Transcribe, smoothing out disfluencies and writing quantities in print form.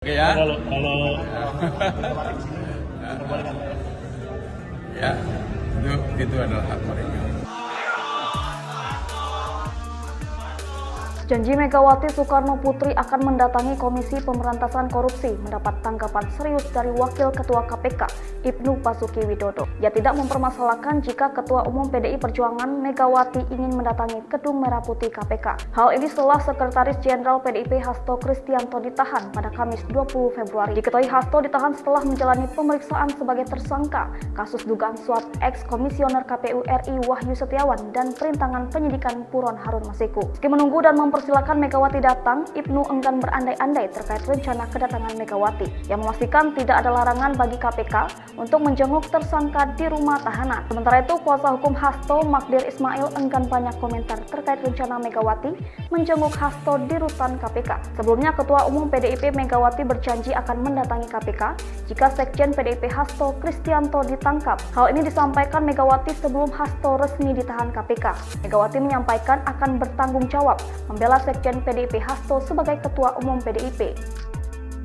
Oke ya. Kalau Ya, itu adalah hak mereka. Janji Megawati Soekarno Putri akan mendatangi Komisi Pemberantasan Korupsi mendapat tanggapan serius dari Wakil Ketua KPK, Ibnu Basuki Widodo. Ia tidak mempermasalahkan jika Ketua Umum PDI Perjuangan Megawati ingin mendatangi Gedung Merah Putih KPK. Hal ini setelah Sekretaris Jenderal PDIP Hasto Kristianto ditahan pada Kamis 20 Februari. Diketahui Hasto ditahan setelah menjalani pemeriksaan sebagai tersangka kasus dugaan suap ex-komisioner KPU RI Wahyu Setiawan dan perintangan penyidikan Buron Harun Masiku. Meski menunggu dan mempersilahkan Megawati datang, Ibnu enggan berandai-andai terkait rencana kedatangan Megawati. Yang memastikan tidak ada larangan bagi KPK untuk menjenguk tersangka di rumah tahanan. Sementara itu, kuasa hukum Hasto, Magdir Ismail, enggan banyak komentar terkait rencana Megawati menjenguk Hasto di rutan KPK. Sebelumnya, Ketua Umum PDIP Megawati berjanji akan mendatangi KPK jika Sekjen PDIP Hasto Kristianto ditangkap. Hal ini disampaikan Megawati sebelum Hasto resmi ditahan KPK. Megawati menyampaikan akan bertanggung jawab membela Sekjen PDIP Hasto sebagai Ketua Umum PDIP.